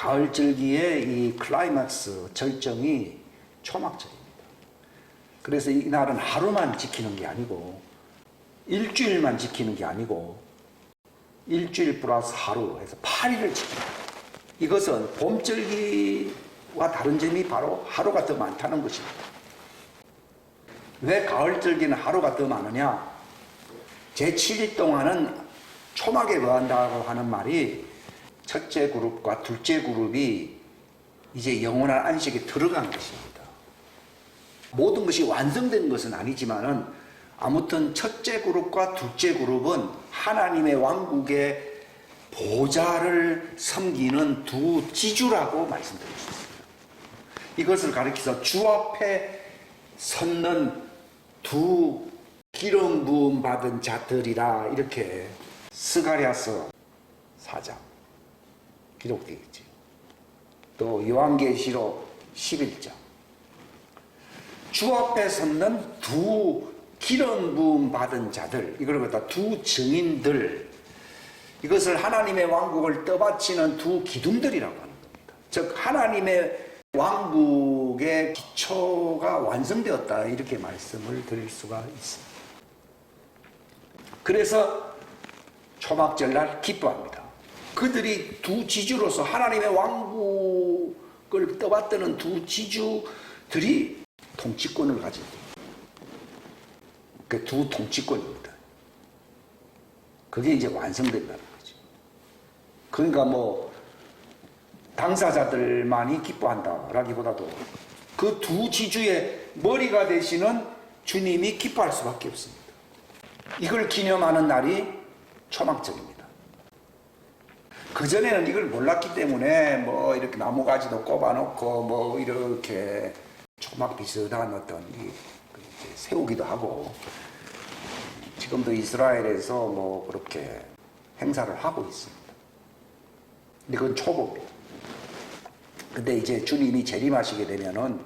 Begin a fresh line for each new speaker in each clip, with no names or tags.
가을절기의 이 클라이막스 절정이 초막절입니다. 그래서 이날은 하루만 지키는 게 아니고 일주일만 지키는 게 아니고 일주일 플러스 하루 해서 8일을 지킵니다. 이것은 봄절기와 다른 점이 바로 하루가 더 많다는 것입니다. 왜 가을절기는 하루가 더 많으냐? 제7일 동안은 초막에 거한다고 하는 말이 첫째 그룹과 둘째 그룹이 이제 영원한 안식에 들어간 것입니다. 모든 것이 완성된 것은 아니지만은 아무튼 첫째 그룹과 둘째 그룹은 하나님의 왕국의 보좌를 섬기는 두 지주라고 말씀드릴 수 있습니다. 이것을 가리켜서 주 앞에 섰는 두 기름 부음 받은 자들이라 이렇게 스가랴서 4장 기록되어 있지. 또 요한계시록 11장 주 앞에 섰는 두 기름 부음 받은 자들, 이걸 갖다 두 증인들, 이것을 하나님의 왕국을 떠받치는 두 기둥들이라고 하는 겁니다. 즉 하나님의 왕국의 기초가 완성되었다, 이렇게 말씀을 드릴 수가 있습니다. 그래서 초막절날 기뻐합니다. 그들이 두 지주로서 하나님의 왕국을 떠받드는 두 지주들이 통치권을 가진 그 두 통치권입니다. 그게 이제 완성된다는 거죠. 그러니까 뭐 당사자들만이 기뻐한다라기보다도 그 두 지주의 머리가 되시는 주님이 기뻐할 수밖에 없습니다. 이걸 기념하는 날이 초막절입니다. 그전에는 이걸 몰랐기 때문에 뭐 이렇게 나무가지도 꼽아놓고 뭐 이렇게 초막 비슷한 어떤 세우기도 하고, 지금도 이스라엘에서 뭐 그렇게 행사를 하고 있습니다. 근데 그건 초보입니다. 근데 이제 주님이 재림하시게 되면은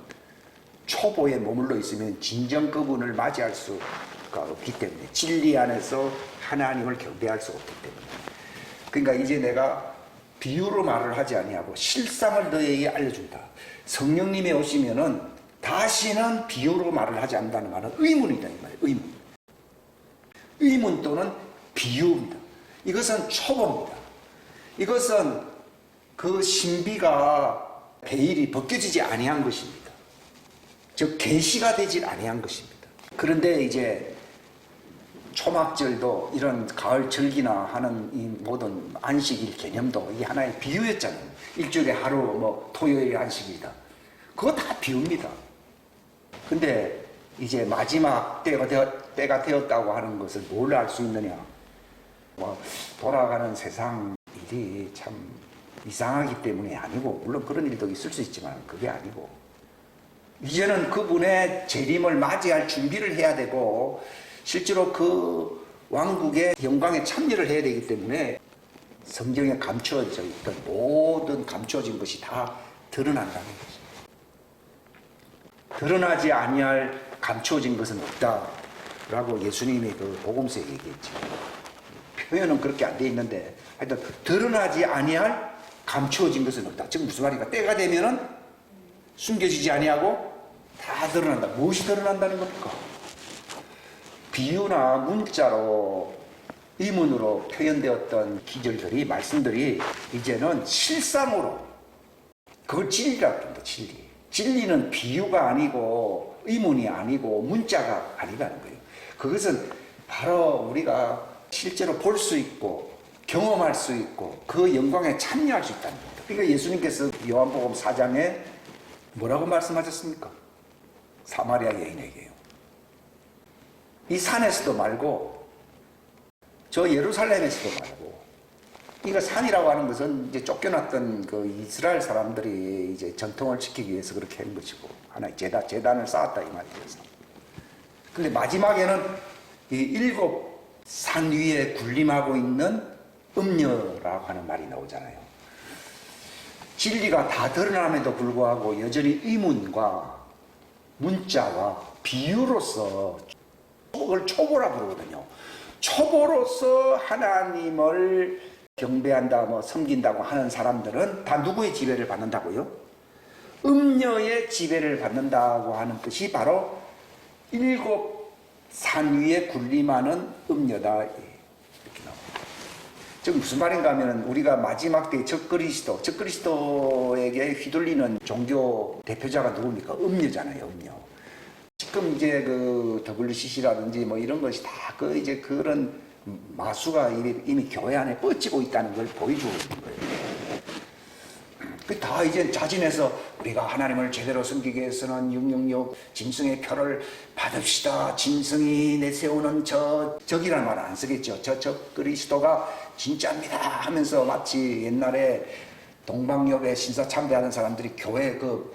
초보에 머물러 있으면 진정 그분을 맞이할 수가 없기 때문에, 진리 안에서 하나님을 경배할 수 없기 때문에, 그러니까 이제 내가 비유로 말을 하지 아니하고 실상을 너에게 알려준다. 성령님이 오시면은 다시는 비유로 말을 하지 않는다는 말은 의문이다, 이 말이에요. 의문. 의문 또는 비유입니다. 이것은 초보입니다. 이것은 그 신비가 베일이 벗겨지지 아니한 것입니다. 즉 계시가 되지 아니한 것입니다. 그런데 이제 초막절도 이런 가을 절기나 하는 이 모든 안식일 개념도 이 하나의 비유였잖아요. 일주일에 하루 뭐 토요일 안식일이다. 그거 다 비유입니다. 근데 이제 마지막 때가 되었다고 하는 것을 뭘 알 수 있느냐? 뭐 돌아가는 세상 일이 참 이상하기 때문에 아니고, 물론 그런 일도 있을 수 있지만 그게 아니고, 이제는 그분의 재림을 맞이할 준비를 해야 되고 실제로 그 왕국의 영광에 참여를 해야 되기 때문에 성경에 감추어져 있던 모든 감추어진 것이 다 드러난다는 거죠. 드러나지 아니할 감추어진 것은 없다라고 예수님이 그 복음서에 얘기했죠. 표현은 그렇게 안 돼 있는데 하여튼 드러나지 아니할 감추어진 것은 없다. 즉 무슨 말인가? 때가 되면은 숨겨지지 아니하고 다 드러난다. 무엇이 드러난다는 겁니까? 비유나 문자로 의문으로 표현되었던 기절들이, 말씀들이 이제는 실상으로, 그걸 진리라고 합니다. 진리. 진리는 비유가 아니고 의문이 아니고 문자가 아니라는 거예요. 그것은 바로 우리가 실제로 볼 수 있고 경험할 수 있고 그 영광에 참여할 수 있다는 겁니다. 그러니까 예수님께서 요한복음 4장에 뭐라고 말씀하셨습니까? 사마리아 여인에게요. 이 산에서도 말고 저 예루살렘에서도 말고, 그러니까 산이라고 하는 것은 이제 쫓겨났던 그 이스라엘 사람들이 이제 전통을 지키기 위해서 그렇게 한 것이고, 하나의 제단을 쌓았다 이 말이에요. 근데 마지막에는 이 7 산 위에 군림하고 있는 음녀라고 하는 말이 나오잖아요. 진리가 다 드러남에도 불구하고 여전히 의문과 문자와 비유로서, 그걸 초보라 그러거든요. 초보로서 하나님을 경배한다, 뭐 섬긴다고 하는 사람들은 다 누구의 지배를 받는다고요? 음녀의 지배를 받는다고 하는 뜻이 바로 일곱 산 위에 군림하는 음녀다. 이렇게 나옵니다. 즉 무슨 말인가 하면 우리가 마지막 때 적그리스도에게 휘둘리는 종교 대표자가 누굽니까? 음녀잖아요, 음녀. 지금 이제 그 WCC라든지 뭐 이런 것이 다 그 이제 그런 마수가 이미 교회 안에 뻗치고 있다는 걸 보여주고 있는 거예요. 그 다 이제 자진해서 우리가 하나님을 제대로 섬기기 위해서는 666 짐승의 표를 받읍시다. 짐승이 내세우는 적이라는 말은 안 쓰겠죠. 적 그리스도가 진짜입니다 하면서 마치 옛날에 동방역에 신사 참배하는 사람들이 교회 그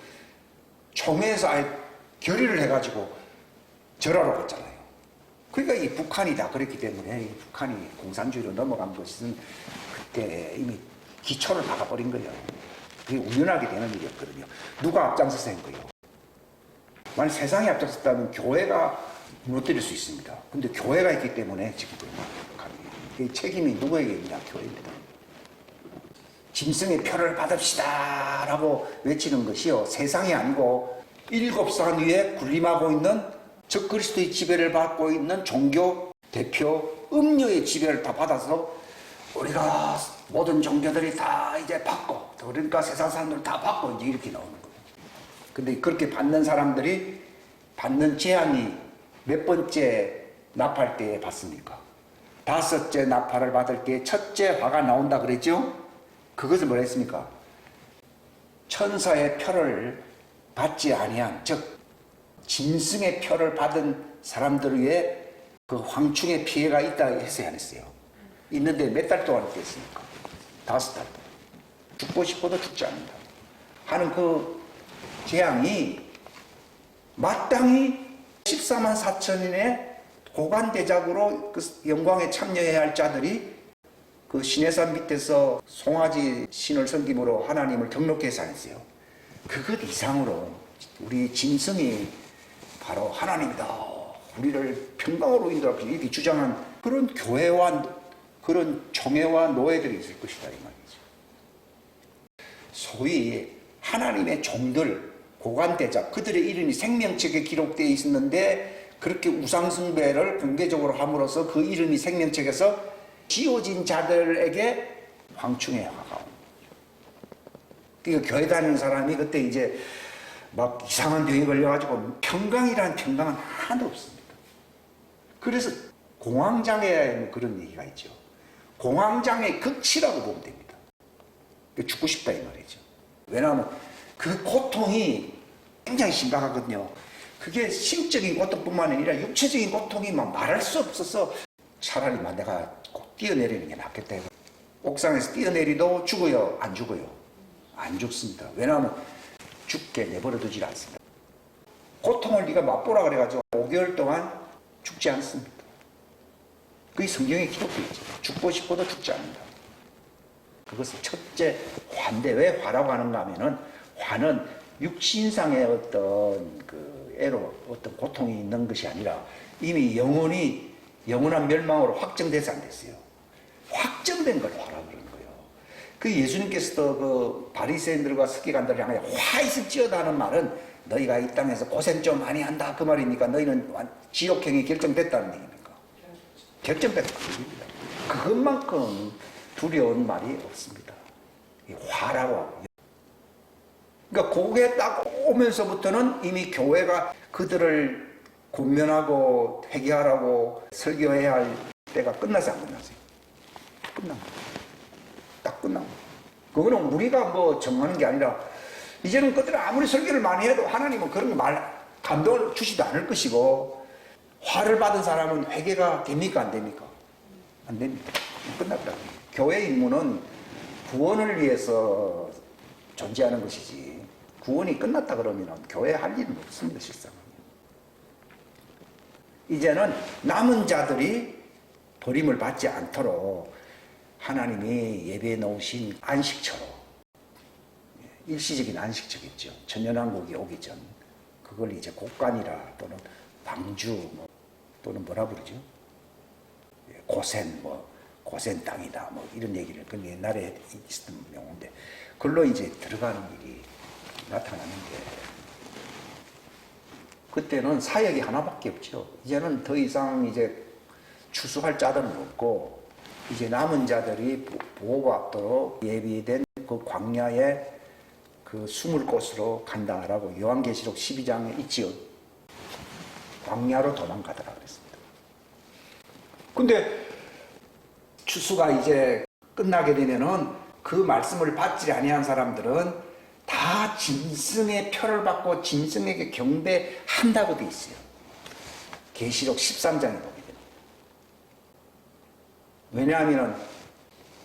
총회에서 아예 결의를 해가지고 절하러 갔잖아요. 그러니까 이 북한이 다 그랬기 때문에 이 북한이 공산주의로 넘어간 것은 그때 이미 기초를 박아버린 거예요. 그게 우연하게 되는 일이었거든요. 누가 앞장서서 한 거예요? 만약 세상이 앞장섰다면 교회가 무너뜨릴 수 있습니다. 근데 교회가 있기 때문에 지금 그 책임이 누구에게 있냐? 교회입니다. 짐승의 표를 받읍시다 라고 외치는 것이요, 세상이 아니고 일곱 산 위에 군림하고 있는 적그리스도의 지배를 받고 있는 종교 대표 음녀의 지배를 다 받아서 우리가 모든 종교들이 다 이제 받고, 그러니까 세상 사람들 다 받고 이제 이렇게 나오는 거예요. 근데 그렇게 받는 사람들이 받는 재앙이 몇 번째 납할 때에 받습니까? 다섯째 납할을 받을 때 첫째 화가 나온다 그랬죠? 그것을 뭐라 했습니까? 천사의 표를 받지 아니한, 즉 짐승의 표를 받은 사람들 위에 그 황충의 피해가 있다 했어야 안 했어요? 있는데 몇 달 동안 있겠습니까? 5달 동안. 죽고 싶어도 죽지 않는다 하는 그 재앙이 마땅히 14만 4천인의 고관대작으로 그 영광에 참여해야 할 자들이 그 시내산 밑에서 송아지 신을 섬김으로 하나님을 경록해서 안 했어요. 그것 이상으로 우리 짐승이 바로 하나님이다, 우리를 평강으로 인도하기 이렇게 주장한 그런 교회와 그런 총회와 노예들이 있을 것이다 이 말이죠. 소위 하나님의 종들, 고관대작, 그들의 이름이 생명책에 기록되어 있었는데 그렇게 우상숭배를 공개적으로 함으로써 그 이름이 생명책에서 지워진 자들에게 황충의 화가 온 거죠. 그러니까 교회 다니는 사람이 그때 이제 막 이상한 병에 걸려가지고 평강이라는 평강은 하나도 없습니다. 그래서 공황장애 그런 얘기가 있죠. 공황장애 극치라고 보면 됩니다. 죽고 싶다 이 말이죠. 왜냐하면 그 고통이 굉장히 심각하거든요. 그게 심적인 고통뿐만 아니라 육체적인 고통이 막 말할 수 없어서 차라리 막 내가 꼭 뛰어내리는 게 낫겠다. 옥상에서 뛰어내리도 죽어요? 안 죽어요? 안 죽습니다. 왜냐하면 죽게 내버려 두질 않습니다. 고통을 네가 맛보라 그래가지고 5개월 동안 죽지 않습니다. 그게 성경에 기록되어 있죠. 죽고 싶어도 죽지 않는다. 그것은 첫째 화인데, 왜 화라고 하는가 하면은 화는 육신상의 어떤 그 애로 어떤 고통이 있는 것이 아니라 이미 영원한 멸망으로 확정돼서 안 됐어요. 확정된 걸 화라고 그러는 거예요. 그 예수님께서도 그 바리새인들과 서기관들을 향하여 화 있을지어다 하는 말은 너희가 이 땅에서 고생 좀 많이 한다 그 말이니까 너희는 지옥행이 결정됐다는 얘기입니까? 결정됐다 그 얘기입니다. 그것만큼 두려운 말이 없습니다. 화라고. 그러니까 그게 딱 오면서부터는 이미 교회가 그들을 권면하고 회개하라고 설교해야 할 때가 끝나서 안 끝나세요? 끝난 거예요. 딱 끝난 거예요. 그거는 우리가 뭐 정하는 게 아니라 이제는 그들은 아무리 설교를 많이 해도 하나님은 그런 거 감동을 주시도 않을 것이고, 화를 받은 사람은 회개가 됩니까 안 됩니까? 안 됩니다. 끝났다. 교회 임무는 구원을 위해서 존재하는 것이지, 구원이 끝났다 그러면 교회에 할 일은 없습니다. 실상은. 이제는 남은 자들이 버림을 받지 않도록 하나님이 예배해 놓으신 안식처로, 일시적인 안식처겠죠. 천년왕국이 오기 전 그걸 이제 곡간이라 또는 방주 또는 뭐라 부르죠? 고센 고센 땅이다 뭐 이런 얘기를 그 옛날에 있었던 용어인데 그걸로 이제 들어가는 일이 나타나는데 그때는 사역이 하나밖에 없죠. 이제는 더 이상 이제 추수할 자들은 없고 이제 남은 자들이 보호받도록 예비된 그 광야에 그 숨을 곳으로 간다라고 요한계시록 12장에 있지요. 광야로 도망가더라 그랬습니다. 근데 추수가 이제 끝나게 되면은 그 말씀을 받지 아니한 사람들은 다 짐승의 표를 받고 짐승에게 경배한다고 돼 있어요. 계시록 13장에 보게 됩니다. 왜냐하면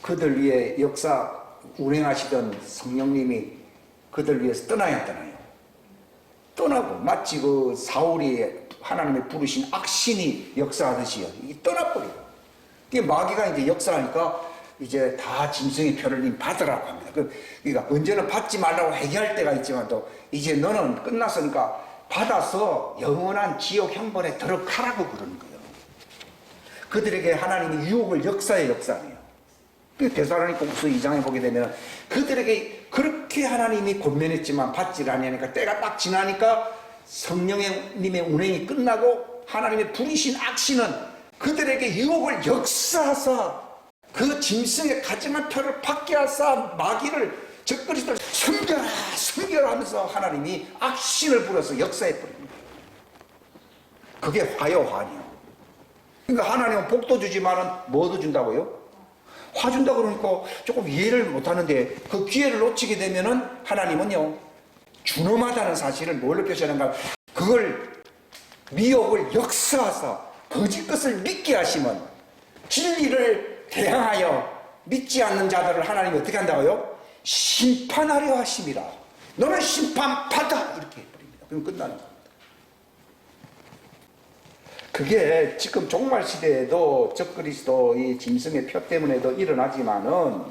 그들 위에 역사 운행하시던 성령님이 그들 위해서 떠나요. 떠나고 마치 그 사울이 하나님의 부르신 악신이 역사하듯이요. 떠나버리고. 마귀가 이제 역사하니까 이제 다 짐승의 표를 받으라고 합니다. 그러니까 언제는 받지 말라고 회개할 때가 있지만 또 이제 너는 끝났으니까 받아서 영원한 지옥 형벌에 들어가라고 그러는 거예요. 그들에게 하나님이 유혹을 역사해요. 데살로니가후서 2장에 보게 되면 그들에게 그렇게 하나님이 권면했지만 받지 아니하니까 때가 딱 지나니까 성령님의 운행이 끝나고 하나님의 부리신 악신은 그들에게 유혹을 역사하사 그 짐승의 가증한 표를 받게 하사 마귀를 적그리스도를 숨겨라 하면서 하나님이 악신을 불어서 역사해버립니다. 그게 화요환이요. 그러니까 하나님은 복도 주지만은 뭐도 준다고요? 화 준다고 그러니까 조금 이해를 못하는데 그 기회를 놓치게 되면은 하나님은요 준엄하다는 사실을 뭘로 표시하는가? 그걸 미혹을 역사하사 거짓 것을 믿게 하시면 진리를 대항하여 믿지 않는 자들을 하나님이 어떻게 한다고요? 심판하려 하심이라. 너는 심판받아 이렇게 해버립니다. 그럼 끝나는 겁니다. 그게 지금 종말 시대에도 적그리스도 이 짐승의 표 때문에도 일어나지만은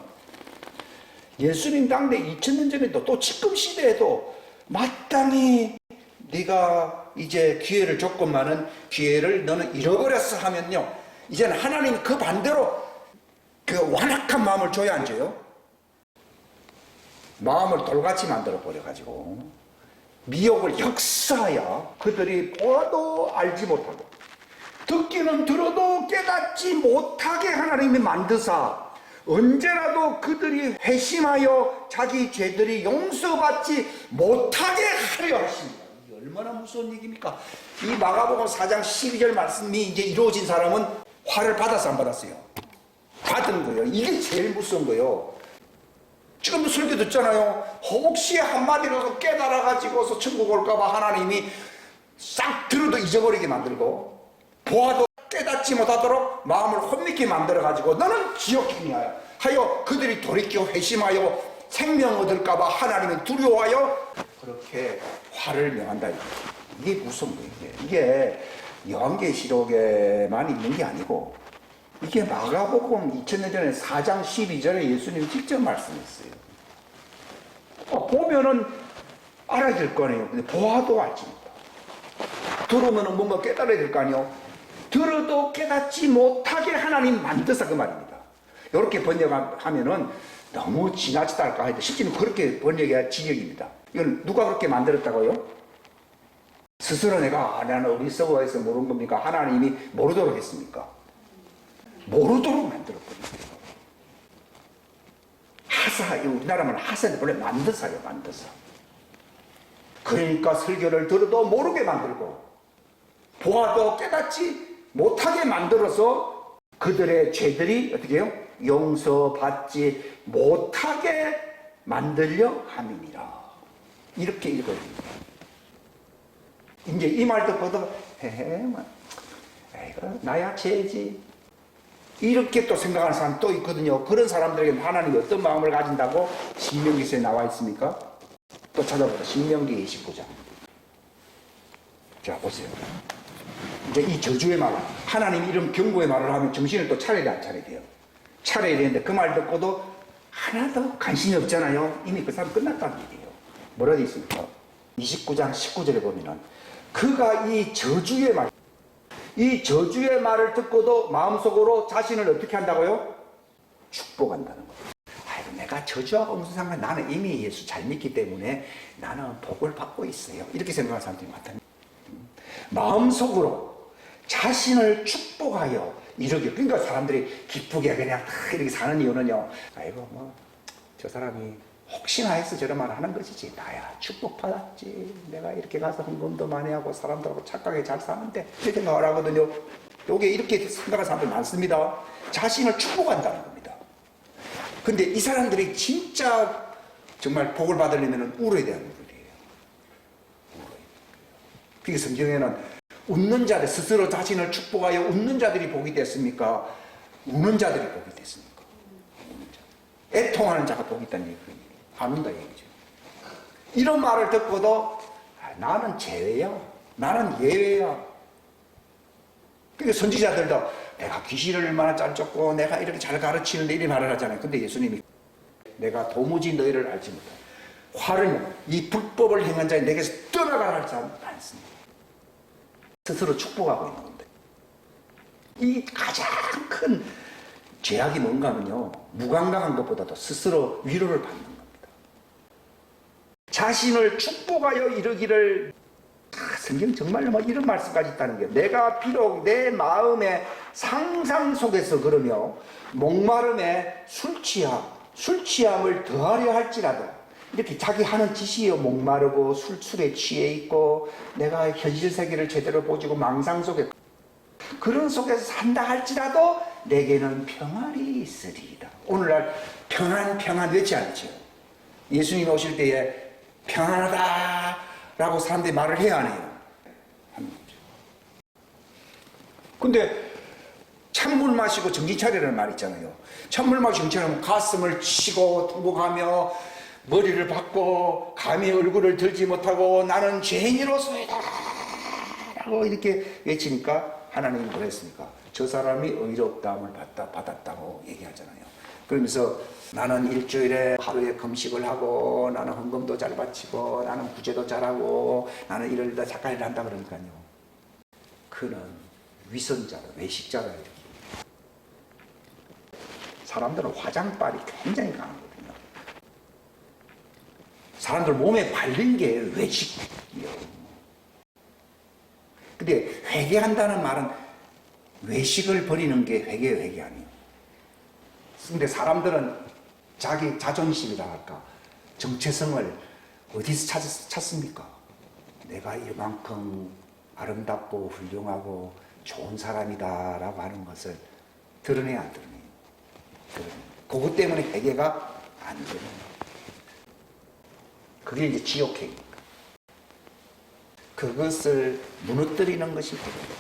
예수님 당대 2000년 전에도 또 지금 시대에도 마땅히 네가 이제 기회를 줬건만은 기회를 너는 잃어버렸어 하면요 이제는 하나님이 그 반대로 그 완악한 마음을 줘야 안 줘요? 마음을 돌같이 만들어 버려가지고 미혹을 역사하여 그들이 보아도 알지 못하고 듣기는 들어도 깨닫지 못하게 하나님이 만드사 언제라도 그들이 회심하여 자기 죄들이 용서받지 못하게 하려 하십니다. 이게 얼마나 무서운 얘기입니까? 이 마가복음 4장 12절 말씀이 이제 이루어진 사람은 화를 받았어 안 받았어요? 받은 거예요. 이게 제일 무서운 거예요. 지금도 설교 듣잖아요. 혹시 한마디로도 깨달아가지고서 천국 올까봐 하나님이 싹 들어도 잊어버리게 만들고 보아도 깨닫지 못하도록 마음을 혼미케 만들어가지고 너는 지옥행이야 하여 그들이 돌이켜 회심하여 생명 얻을까봐 하나님은 두려워하여 그렇게 화를 명한다. 이게 무슨 거예요? 이게 요한계시록에만 있는 게 아니고 이게 마가복음 2000년 전에 4장 12절에 예수님이 직접 말씀했어요. 보면은 알아야 될 거 아니에요. 근데 보아도 알지 못하고 들으면은 뭔가 깨달아야 될 거 아니에요. 들어도 깨닫지 못하게 하나님 만드사 그 말입니다. 이렇게 번역하면은 너무 지나치다 할까 해도 실제는 그렇게 번역해야 진역입니다. 이건 누가 그렇게 만들었다고요? 스스로 나는 어리석어해서 모르는 겁니까? 하나님이 모르도록 했습니까? 모르도록 만들어버립니다. 하사, 우리나라 말은 하사인데 원래 만드사요, 만드사. 그러니까 설교를 들어도 모르게 만들고 보아도 깨닫지 못하게 만들어서 그들의 죄들이 어떻게 해요? 용서받지 못하게 만들려 함이니라. 이렇게 읽어야 됩니다. 이제 이 말 듣고도 에이구 나야 죄지 이렇게 또 생각하는 사람 또 있거든요. 그런 사람들에게 하나님이 어떤 마음을 가진다고 신명기서에 나와 있습니까? 또 찾아보자. 신명기 29장. 자 보세요. 이제 이 저주의 말, 하나님 이런 경고의 말을 하면 정신을 또 차려야 안 차려야 돼요. 차려야 되는데 그 말 듣고도 하나도 관심이 없잖아요. 이미 그 사람 끝났다는 얘기예요. 뭐라 되어 있습니까? 29장 19절에 보면은 그가 이 저주의 말, 이 저주의 말을 듣고도 마음속으로 자신을 어떻게 한다고요? 축복한다는 거예요. 아이고, 내가 저주하고 무슨 상관, 나는 이미 예수 잘 믿기 때문에 나는 복을 받고 있어요. 이렇게 생각하는 사람들이 많다. 마음속으로 자신을 축복하여 이러기. 그러니까 사람들이 기쁘게 그냥 다 이렇게 사는 이유는요. 아이고, 뭐 저 사람이 혹시나 해서 저런 말 하는 것이지. 나야 축복받았지. 내가 이렇게 가서 헌금도 많이 하고 사람들하고 착하게 잘 사는데. 이렇게 생각을 하거든요. 요게 이렇게 생각하는 사람들 많습니다. 자신을 축복한다는 겁니다. 근데 이 사람들이 진짜 정말 복을 받으려면 울어야 되는 분이에요. 그게 성경에는 웃는 자들, 스스로 자신을 축복하여 웃는 자들이 복이 됐습니까? 우는 자들이 복이 됐습니까? 우는 자. 애통하는 자가 복이 있다는 얘기예요. 안 운다 얘기죠. 이런 말을 듣고도 나는 제외야. 나는 예외야. 그러니까 선지자들도 내가 귀신을 얼마나 잘 쫓고 내가 이렇게 잘 가르치는데 이런 말을 하잖아요. 근데 예수님이 내가 도무지 너희를 알지 못해. 화를 이 불법을 행한 자에 내게서 떠나가라 할 사람 많습니다. 스스로 축복하고 있는 건데. 이 가장 큰 죄악이 뭔가 하면요. 무감각한 것보다도 스스로 위로를 받는 겁니다. 자신을 축복하여 이르기를 성경 정말로 뭐 이런 말씀까지 있다는 게 내가 비록 내 마음의 상상 속에서 그러며 목마름에 술 취함을 더하려 할지라도 이렇게 자기 하는 짓이요 목마르고 술에 취해 있고 내가 현실 세계를 제대로 보지고 망상 속에 그런 속에서 산다 할지라도 내게는 평안이 있으리이다. 오늘날 평안 외치 않죠. 예수님 오실 때에 평안하다 라고 사람들이 말을 해야 하네요. 근데 찬물 마시고 정신 차리라는 말 있잖아요. 찬물 마시고 정신 차리면 가슴을 치고 통곡하며 머리를 박고 감히 얼굴을 들지 못하고 나는 죄인으로서이다 라고 이렇게 외치니까 하나님이 뭐라 했습니까? 저 사람이 의롭다함을 받았다고 얘기하잖아요. 그러면서 나는 일주일에 하루에 금식을 하고 나는 헌금도 잘 바치고 나는 구제도 잘하고 나는 이런 일다 작가 일을 한다 그러니까요. 그는 위선자로 외식자로 이렇게 사람들은 화장빨이 굉장히 강하거든요. 사람들 몸에 발린 게 외식이에요. 근데 회개한다는 말은 외식을 버리는 게 회개 아니에요. 근데 사람들은 자기 자존심이라 할까 정체성을 어디서 찾습니까? 내가 이만큼 아름답고 훌륭하고 좋은 사람이다 라고 하는 것을 드러내야 안 드러내요. 그것 때문에 회개가 안 되는 그게 이제 지옥행위입니다. 그것을 무너뜨리는 것이 회개입니다.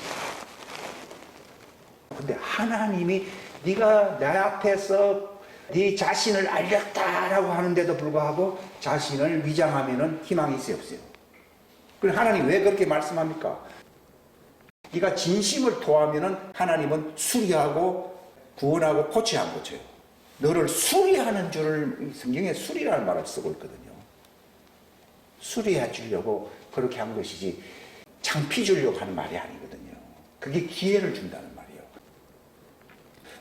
근데 하나님이 네가 내 앞에서 네 자신을 알렸다라고 하는데도 불구하고 자신을 위장하면은 희망이 있어요, 없어요? 그럼 하나님 왜 그렇게 말씀합니까? 네가 진심을 토하면은 하나님은 수리하고 구원하고 고쳐야 안 고쳐요. 너를 수리하는 줄을 성경에 수리라는 말을 쓰고 있거든요. 수리해 주려고 그렇게 한 것이지 창피 주려고 하는 말이 아니거든요. 그게 기회를 준다는 말이에요.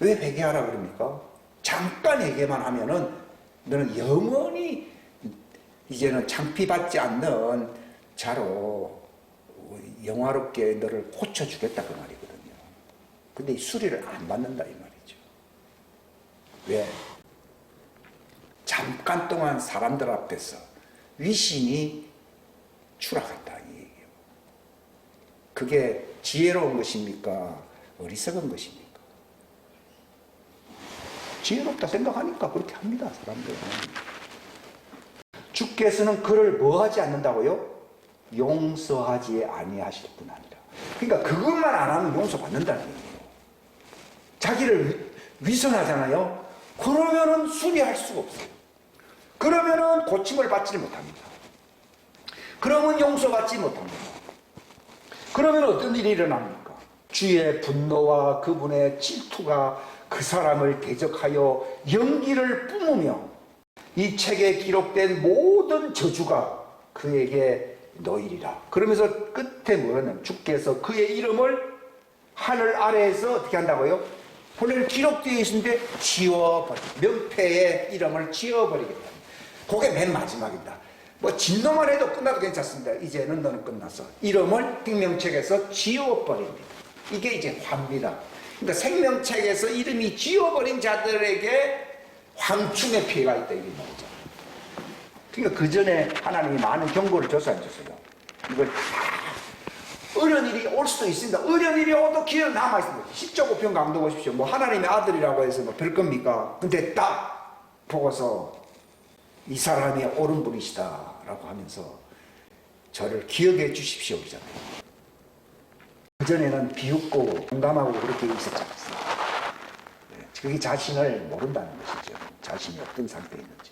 왜 회개하라 그럽니까? 잠깐 회개만 하면은 너는 영원히 이제는 창피받지 않는 자로 영화롭게 너를 고쳐주겠다 그 말이거든요. 근데 이 수리를 안 받는다 이 말이죠. 왜? 잠깐 동안 사람들 앞에서 위신이 추락한다 이 얘기예요. 그게 지혜로운 것입니까? 어리석은 것입니까? 지혜롭다 생각하니까 그렇게 합니다 사람들은. 주께서는 그를 뭐 하지 않는다고요? 용서하지 아니하실 뿐 아니라. 그러니까 그것만 안 하면 용서받는다는 얘기예요. 자기를 위선하잖아요. 그러면은 수리할 수가 없어요. 그러면은 고침을 받지 못합니다. 그러면 용서받지 못합니다. 그러면 어떤 일이 일어납니까? 주의 분노와 그분의 질투가 그 사람을 대적하여 연기를 뿜으며 이 책에 기록된 모든 저주가 그에게 놓이리라. 그러면서 끝에 뭐냐면 주께서 그의 이름을 하늘 아래에서 어떻게 한다고요? 본래는 기록되어 있는데 지워버려. 명패의 이름을 지워버리겠다. 그게 맨 마지막입니다. 뭐 진노만 해도 끝나도 괜찮습니다. 이제는 너는 끝났어. 이름을 생명책에서 지워버립니다. 이게 이제 화입니다. 그러니까 생명책에서 이름이 지워버린 자들에게 황충의 피해가 있다 이게 말이죠. 그러니까 그 전에 하나님이 많은 경고를 줬어 안 줬어요? 이걸 어려운 일이 올 수도 있습니다. 어려운 일이 오도 기회는 남아있습니다. 10조 9편 강도 보십시오. 뭐 하나님의 아들이라고 해서 뭐 별 겁니까? 근데 딱 보고서 이 사람이 옳은 분이시다 라고 하면서 저를 기억해 주십시오 그러잖아요. 그전에는 비웃고 공감하고 그렇게 있었지 않습니까? 그게 자신을 모른다는 것이죠. 자신이 어떤 상태에 있는지.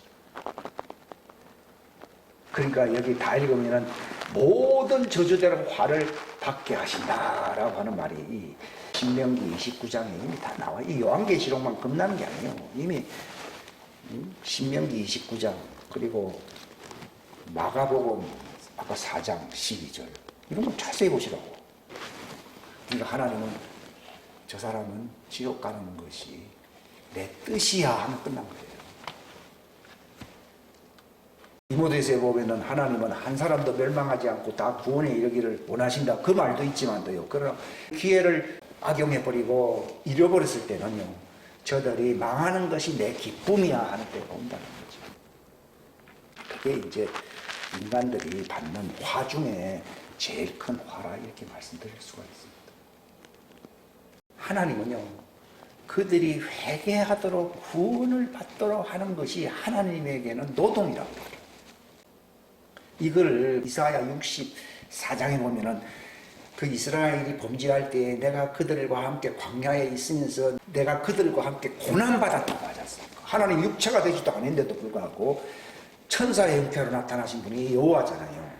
그러니까 여기 다 읽으면은 모든 저주대로 화를 받게 하신다라고 하는 말이 이 신명기 29장에 이미 다 나와. 이 요한계시록만 겁나는 게 아니에요. 이미 신명기 29장 그리고 마가복음 아까 4장 12절 이런 거 자세히 보시라고. 그러니까 하나님은 저 사람은 지옥 가는 것이 내 뜻이야 하면 끝난 거예요. 디모데후서에 보면은 하나님은 한 사람도 멸망하지 않고 다 구원에 이르기를 원하신다 그 말도 있지만도요. 그러나 기회를 악용해버리고 잃어버렸을 때는요. 저들이 망하는 것이 내 기쁨이야 하는 때가 온다는 거죠. 그게 이제 인간들이 받는 화 중에 제일 큰 화라 이렇게 말씀드릴 수가 있습니다. 하나님은요. 그들이 회개하도록 구원을 받도록 하는 것이 하나님에게는 노동이라고 해요. 이걸 이사야 64장에 보면은 그 이스라엘이 범죄할 때 내가 그들과 함께 광야에 있으면서 내가 그들과 함께 고난받았다고 하지 않습니까? 하나님 육체가 되지도 않은데도 불구하고 천사의 형태로 나타나신 분이 여호와잖아요.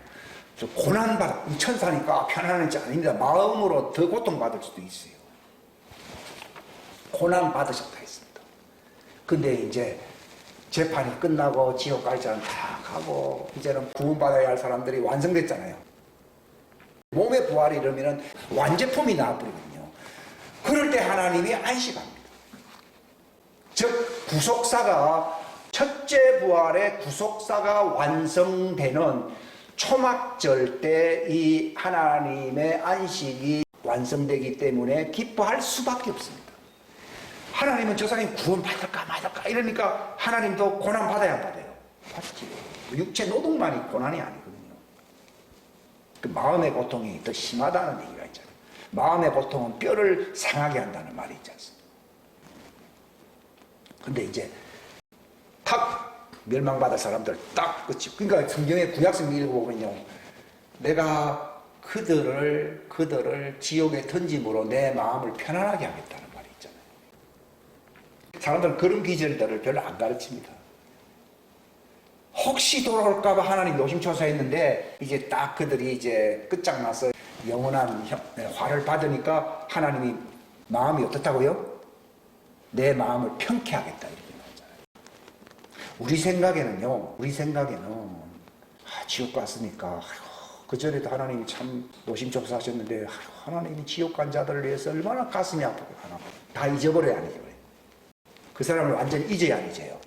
고난받아, 이 천사니까 편안하지 아닙니다. 마음으로 더 고통받을 수도 있어요. 고난받으셨다 했습니다. 근데 이제 재판이 끝나고 지옥 갈 자는 다 가고 이제는 구원받아야 할 사람들이 완성됐잖아요. 몸의 부활이 이러면은 완제품이 나와버리거든요. 그럴 때 하나님이 안식합니다. 즉 구속사가 첫째 부활의 구속사가 완성되는 초막절 때 이 하나님의 안식이 완성되기 때문에 기뻐할 수밖에 없습니다. 하나님은 저 사람이 구원받을까 말까 이러니까 하나님도 고난 받아야 받아요. 받지. 육체 노동만이 고난이 아니거든요. 그 마음의 고통이 더 심하다는 얘기가 있잖아요. 마음의 고통은 뼈를 상하게 한다는 말이 있지 않습니까? 근데 이제 탁 멸망받을 사람들 딱 끝이. 그러니까 성경의 구약성 읽어보면요. 내가 그들을 지옥에 던짐으로 내 마음을 편안하게 하겠다는 말이 있잖아요. 사람들은 그런 기절들을 별로 안 가르칩니다. 혹시 돌아올까봐 하나님 노심초사했는데 이제 딱 그들이 이제 끝장나서 영원한 화를 받으니까 하나님이 마음이 어떻다고요? 내 마음을 평케하겠다 이렇게 말하잖아요. 우리 생각에는 지옥 갔으니까 그전에도 하나님이 참 노심초사하셨는데 하나님이 지옥 간 자들을 위해서 얼마나 가슴이 아프고 하나 다 잊어버려야 하는 거예요. 그 사람을 완전히 잊어야 안 잊어요.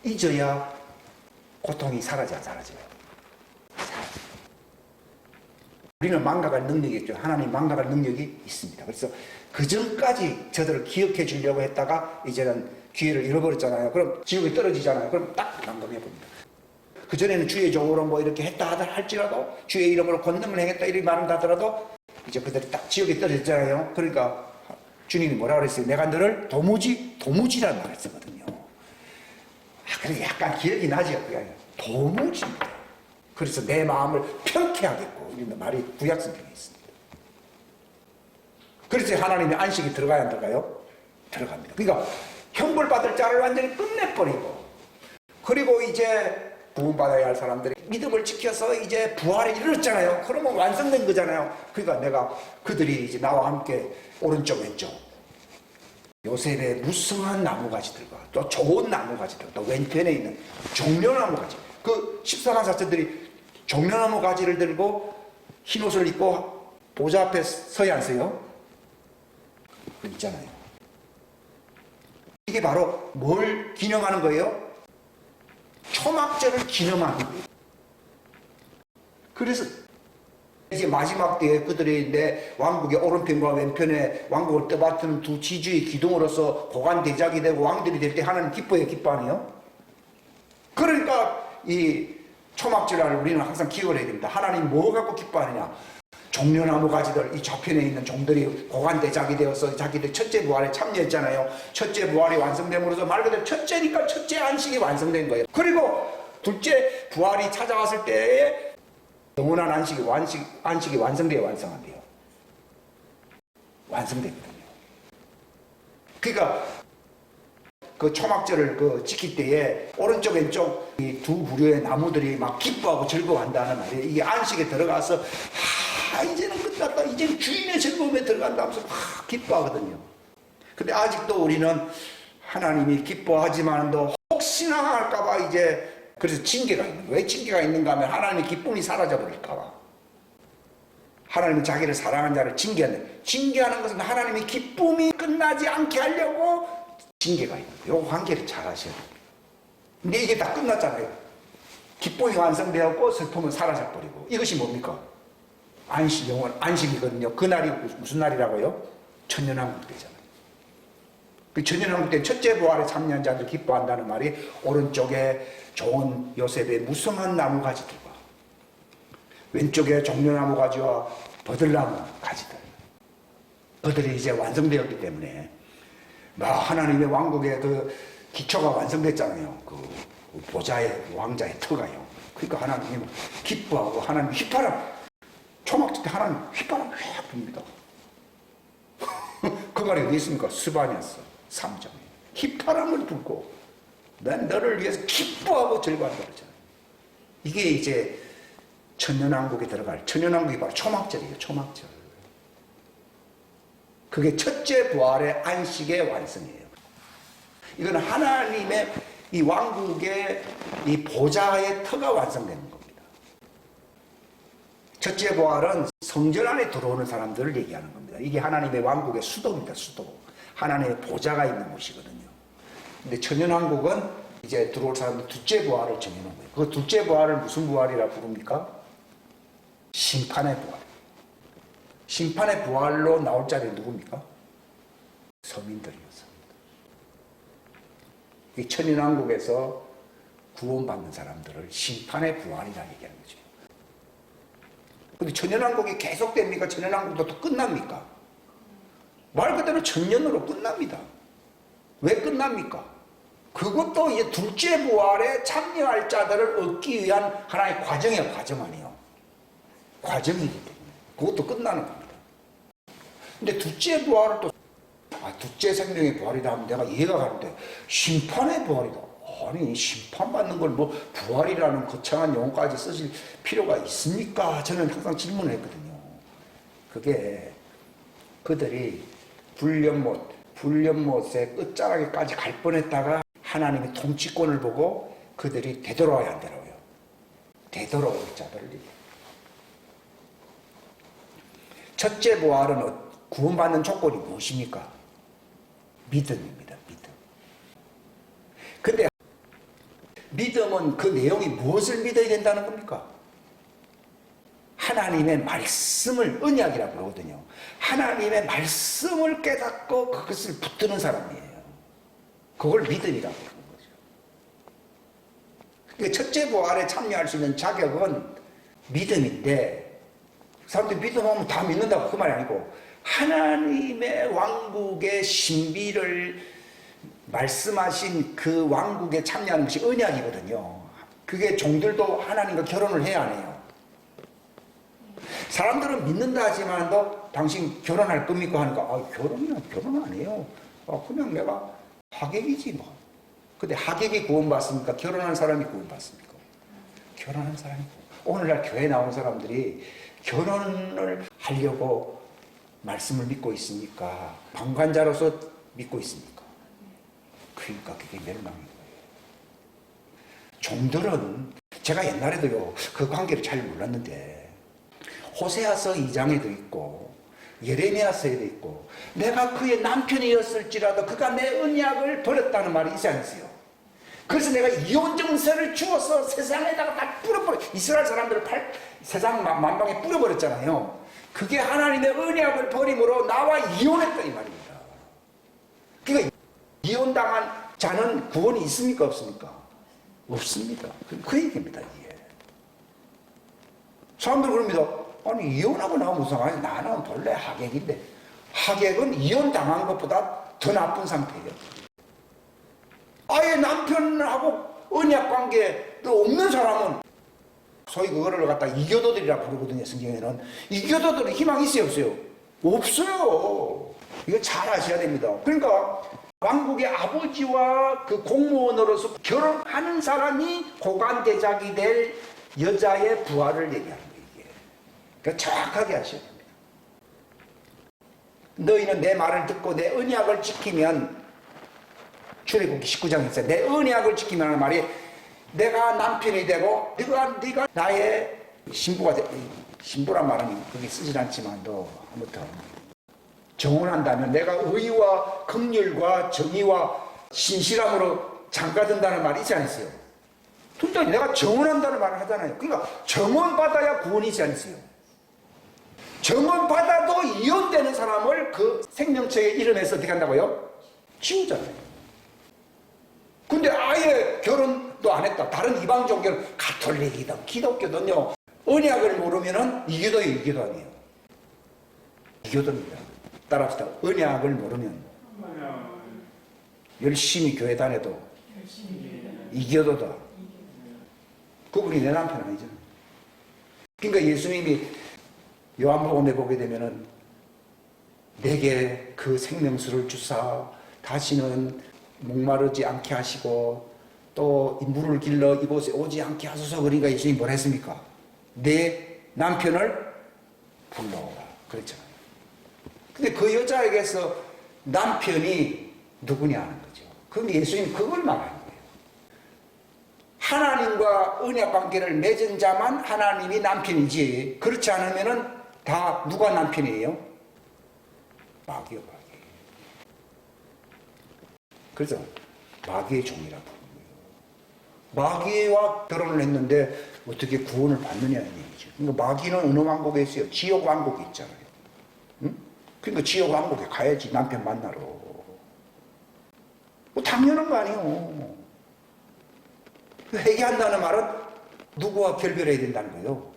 잊어야 고통이 사라져요. 우리는 망각할 능력이 있죠. 하나님 망각할 능력이 있습니다. 그래서 그 전까지 저들을 기억해 주려고 했다가 이제는 기회를 잃어버렸잖아요. 그럼 지옥에 떨어지잖아요. 그럼 딱 난감해 봅니다. 그 전에는 주의 종으로 뭐 이렇게 했다 하다 할지라도 주의 이름으로 권능을 행했다 이렇게 말한다 하더라도 이제 그들이 딱 지옥에 떨어졌잖아요. 그러니까 주님이 뭐라 그랬어요? 내가 너를 도무지라는 말을 쓰거든요. 그래서 약간 기억이 나죠. 도무지입니다. 그래서 내 마음을 평케하겠고 이런 말이 구약성경에 있습니다. 그래서 하나님의 안식이 들어가야 안 들어가요? 들어갑니다. 그러니까 형벌받을 자를 완전히 끝내버리고 그리고 이제 구원받아야 할 사람들이 믿음을 지켜서 이제 부활에 이르렀잖아요. 그러면 완성된 거잖아요. 그러니까 내가 그들이 이제 나와 함께 오른쪽 왼쪽 요셉의 무성한 나무가지들과 또 좋은 나무가지들 또 왼편에 있는 종려나무가지 그 14만 사천들이 종려나무가지를 들고 흰옷을 입고 보좌 앞에 서야 안 서요? 그 있잖아요. 이게 바로 뭘 기념하는 거예요? 초막절을 기념하는 거예요. 그래서 이제 마지막 때에 그들이 내 왕국의 오른편과 왼편에 왕국을 떠받드는 두 지주의 기둥으로서 고관 대작이 되고 왕들이 될 때 하나님 기뻐해요, 기뻐 아니에요? 그러니까 이 초막절을 우리는 항상 기억을 해야 됩니다. 하나님 뭐 갖고 기뻐하느냐? 종려나무 가지들, 이 좌편에 있는 종들이 고관 대작이 되어서 자기들 첫째 부활에 참여했잖아요. 첫째 부활이 완성됨으로써 말 그대로 첫째니까 첫째 안식이 완성된 거예요. 그리고 둘째 부활이 찾아왔을 때에 영원한 안식이 완성돼야 완성한대요. 완성되거든요. 그러니까 그 초막절을 지킬 때에 오른쪽 왼쪽 이 두 부류의 나무들이 막 기뻐하고 즐거워한다는 말이에요. 이게 안식에 들어가서 이제는 끝났다. 이제는 주인의 즐거움에 들어간다 하면서 막 기뻐하거든요. 근데 아직도 우리는 하나님이 기뻐하지만도 혹시나 할까봐 이제 그래서 징계가 있는 거예요. 왜 징계가 있는가 하면 하나님의 기쁨이 사라져버릴까봐. 하나님은 자기를 사랑하는 자를 징계하는. 징계하는 것은 하나님의 기쁨이 끝나지 않게 하려고 징계가 있는 거예요. 이 관계를 잘 하셔야 돼요. 근데 이게 다 끝났잖아요. 기쁨이 완성되었고 슬픔은 사라져버리고. 이것이 뭡니까? 안식이거든요. 그날이 무슨 날이라고요? 천년왕국 때잖아요. 그 천년왕국 때 첫째 부활에 참여한 자들 기뻐한다는 말이 오른쪽에 좋은 요셉의 무성한 나무 가지들과 왼쪽에 종려나무 가지와 버들나무 가지들. 그들이 이제 완성되었기 때문에 하나님의 왕국의 그 기초가 완성됐잖아요. 그 보좌의 왕자의 터가요. 그러니까 하나님은 기뻐하고 하나님 휘파람 초막절 때 하나님 휘파람 휙 붑니다. 그 말이 어디 있습니까? 스바냐서 3장에 휘파람을 불고 난 너를 위해서 기뻐하고 즐거워한다 그러잖아요. 이게 이제 천년왕국에 들어갈 천년왕국이 바로 초막절이에요. 초막절. 그게 첫째 부활의 안식의 완성이에요. 이건 하나님의 이 왕국의 이 보좌의 터가 완성되는 겁니다. 첫째 부활은 성전 안에 들어오는 사람들을 얘기하는 겁니다. 이게 하나님의 왕국의 수도입니다. 수도. 하나님의 보좌가 있는 곳이거든요. 근데 천년왕국은 이제 들어올 사람들 둘째 부활을 정해놓은 거예요. 그 둘째 부활을 무슨 부활이라 부릅니까? 심판의 부활. 심판의 부활로 나올 자리는 누굽니까? 서민들이었습니다. 이 천년왕국에서 구원받는 사람들을 심판의 부활이라 얘기하는 거죠. 근데 천년왕국이 계속됩니까? 천년왕국도 또 끝납니까? 말 그대로 천년으로 끝납니다. 왜 끝납니까? 그것도 이제 둘째 부활에 참여할 자들을 얻기 위한 하나의 과정이에요. 과정 아니에요. 과정이기 때문에. 그것도 끝나는 겁니다. 근데 둘째 부활을 또 둘째 생명의 부활이다 하면 내가 이해가 가는데 심판의 부활이다. 아니 심판받는 걸 뭐 부활이라는 거창한 용어까지 쓰실 필요가 있습니까? 저는 항상 질문을 했거든요. 그게 그들이 불련못의 끝자락에까지 갈 뻔했다가 하나님의 통치권을 보고 그들이 되돌아와야 안 되라고요. 되돌아올 자들을 얘기해요. 첫째 부활은 구원받는 조건이 무엇입니까? 믿음입니다. 믿음. 근데 믿음은 그 내용이 무엇을 믿어야 된다는 겁니까? 하나님의 말씀을 언약이라고 그러거든요. 하나님의 말씀을 깨닫고 그것을 붙드는 사람이에요. 그걸 믿음이라고 그러는 거죠. 그러니까 첫째 부활에 참여할 수 있는 자격은 믿음인데 사람들이 믿음하면 다 믿는다고 그 말이 아니고 하나님의 왕국의 신비를 말씀하신 그 왕국에 참여하는 것이 언약이거든요. 그게 종들도 하나님과 결혼을 해야 하네요. 사람들은 믿는다 하지만도 당신 결혼할 겁니까? 하니까 결혼 안 해요. 그냥 내가 하객이지 뭐. 근데 하객이 구원받습니까? 결혼한 사람이 구원받습니까? 결혼한 사람이 오늘날 교회 나온 사람들이 결혼을 하려고 말씀을 믿고 있습니까? 방관자로서 믿고 있습니까? 그러니까 그게 멸망인 거예요. 종들은 제가 옛날에도요 그 관계를 잘 몰랐는데 호세아서 2장에도 있고 예레미야서에도 있고, 내가 그의 남편이었을지라도 그가 내 언약을 버렸다는 말이 있지 않으세요? 그래서 내가 이혼 정서를 주어서 세상에다가 다 뿌려버려. 이스라엘 사람들을 세상 만방에 뿌려버렸잖아요. 그게 하나님의 언약을 버림으로 나와 이혼했다 이 말입니다. 그러니까 이혼당한 자는 구원이 있습니까 없습니까? 없습니다. 그 얘기입니다. 이게. 사람들 그럽니다. 아니 이혼하고 나면 무슨 상관이야? 나는 본래 하객인데. 하객은 이혼당한 것보다 더 나쁜 상태예요. 아예 남편하고 언약관계도 없는 사람은 소위 그거를 갖다 이교도들이라 부르거든요. 성경에는. 이교도들은 희망이 있어요 없어요? 없어요. 이거 잘 아셔야 됩니다. 그러니까 왕국의 아버지와 그 공무원으로서 결혼하는 사람이 고관대작이 될 여자의 부활을 얘기하는 거예요. 이게. 그러니까 정확하게 하셔야 됩니다. 너희는 내 말을 듣고 내 언약을 지키면, 출애굽기 19장에 있어요. 내 언약을 지키면 하는 말이, 내가 남편이 되고 네가 나의 신부가 돼. 신부란 말은 거기 쓰질 않지만도 아무튼 정혼한다면 내가 의와 긍휼과 정의와 신실함으로 장가든다는 말이 있지 않으세요? 근데 내가 정혼한다는 말을 하잖아요. 그러니까 정혼받아야 구원이 있지 않으세요? 정혼받아도 이혼되는 사람을 그 생명체의 이름에서 어떻게 한다고요? 지우잖아요. 근데 아예 결혼도 안 했다. 다른 이방 종교는 가톨릭이든 기독교든요. 언약을 모르면은 이교도예요, 이교도 아니에요. 이교도입니다. 따라합시다. 언약을 모르면 열심히 교회 다녀도 이교도다. 그분이 내 남편 아니죠. 그러니까 예수님이 요한복음에 보게 되면은 내게 그 생명수를 주사 다시는 목마르지 않게 하시고 또 물을 길러 이곳에 오지 않게 하소서. 그러니까 예수님이 뭘 했습니까? 내 남편을 불러오라 그랬잖아요. 근데 그 여자에게서 남편이 누구냐 하는 거죠. 그런데 예수님이 그걸 말하는 거예요. 하나님과 언약 관계를 맺은 자만 하나님이 남편이지, 그렇지 않으면은 다 누가 남편이에요? 마귀요, 마귀. 그래서 마귀의 종이라고 부르는 거예요. 마귀와 결혼을 했는데 어떻게 구원을 받느냐는 얘기죠. 그러니까 마귀는 어느 왕국에 있어요? 지옥 왕국에 있잖아요. 응? 그러니까 지옥 왕국에 가야지, 남편 만나러. 뭐 당연한 거 아니에요. 회개한다는 말은 누구와 결별해야 된다는 거예요?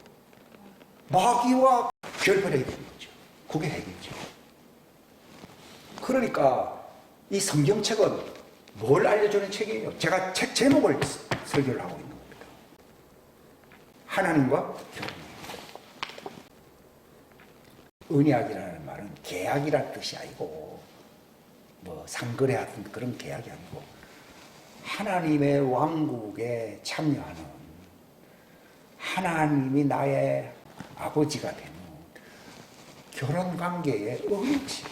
마귀와 결별해야 되는 거죠. 그게 회개죠. 그러니까 이 성경책은 뭘 알려주는 책이에요? 제가 책 제목을 설교를 하고 있는 겁니다. 하나님과 결혼입니다. 언약이라는 말은 계약이라는 뜻이 아니고 뭐 상거래하던 그런 계약이 아니고 하나님의 왕국에 참여하는, 하나님이 나의 아버지가 되는 결혼관계의 의미지.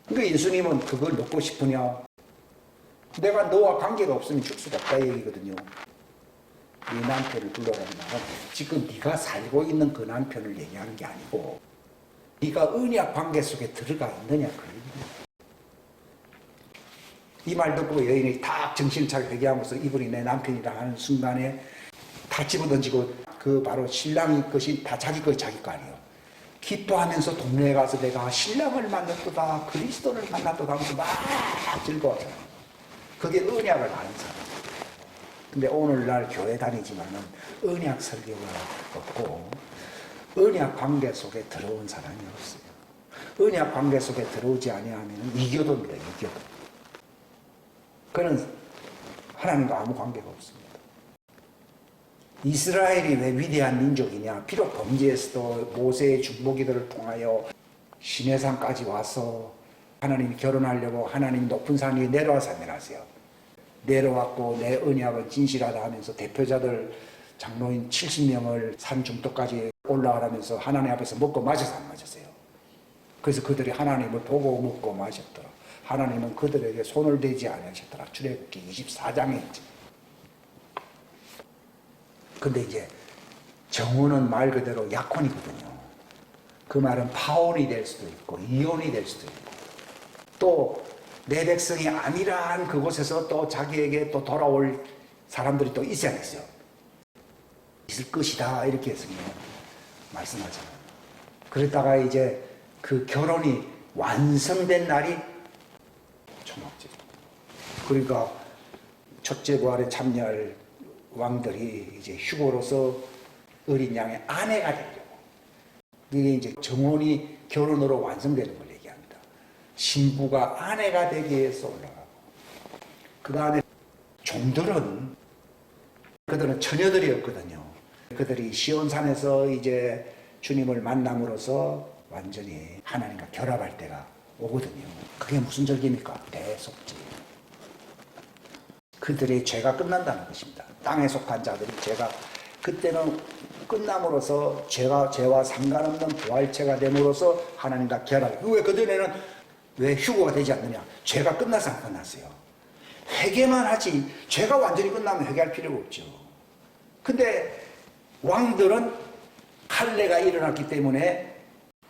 그러니까 예수님은 그걸 넣고 싶으냐? 내가 너와 관계가 없으면 줄 수가 없다 얘기거든요. 네 남편을 불러라는 말은 지금 네가 살고 있는 그 남편을 얘기하는 게 아니고 네가 언약 관계 속에 들어가 있느냐 그 얘기입니다. 이 말 듣고 여인이 딱 정신을 차리고 회개하면서 이분이 내 남편이라 하는 순간에 다 집어던지고 그 바로 신랑이 것이 다 자기 거 자기 거 아니에요. 기뻐하면서 동네에 가서 내가 신랑을 만났도다, 그리스도를 만났도다 하면서 막 즐거워하잖아요. 그게 언약을 아는 사람. 근데 오늘날 교회 다니지만은 언약 설교가 없고 언약 관계 속에 들어온 사람이 없어요. 언약 관계 속에 들어오지 아니하면 이교도입니다. 이교도. 그는 하나님과 아무 관계가 없습니다. 이스라엘이 왜 위대한 민족이냐? 비록 범죄에서도 모세의 중보기도를 통하여 시내산까지 와서 하나님이 결혼하려고 하나님 높은 산 위에 내려와서 안녕하세요. 내려왔고 내 언약은 진실하다 하면서 대표자들 장로인 70명을 산 중턱까지 올라가라면서 하나님 앞에서 먹고 마셔서 안 마셨어요. 그래서 그들이 하나님을 보고 먹고 마셨더라. 하나님은 그들에게 손을 대지 않으셨더라. 출애굽기 24장에 있지. 근데 이제 정오는 말 그대로 약혼이거든요. 그 말은 파혼이 될 수도 있고 이혼이 될 수도 있고 또 내 백성이 아니란 그곳에서 또 자기에게 또 돌아올 사람들이 또 있지 않겠어요? 있을 것이다 이렇게 성경은 말씀하잖아요. 그러다가 이제 그 결혼이 완성된 날이 초막절. 그러니까 첫째 부활에 참여할 왕들이 이제 휴거로서 어린 양의 아내가 되려고. 이게 이제 정혼이 결혼으로 완성되는 걸 얘기합니다. 신부가 아내가 되기 위해서 올라가고 그 다음에 종들은 그들은 처녀들이었거든요. 그들이 시온산에서 이제 주님을 만남으로써 완전히 하나님과 결합할 때가 오거든요. 그게 무슨 절기입니까? 대속절. 그들의 죄가 끝난다는 것입니다. 땅에 속한 자들이 죄가 그때는 끝남으로써 죄와 상관없는 부활체가 됨으로써 하나님과 결합. 왜 그전에는 왜 휴거가 되지 않느냐? 죄가 끝나서 안 끝났어요. 회개만 하지 죄가 완전히 끝나면 회개할 필요가 없죠. 근데 왕들은 할례가 일어났기 때문에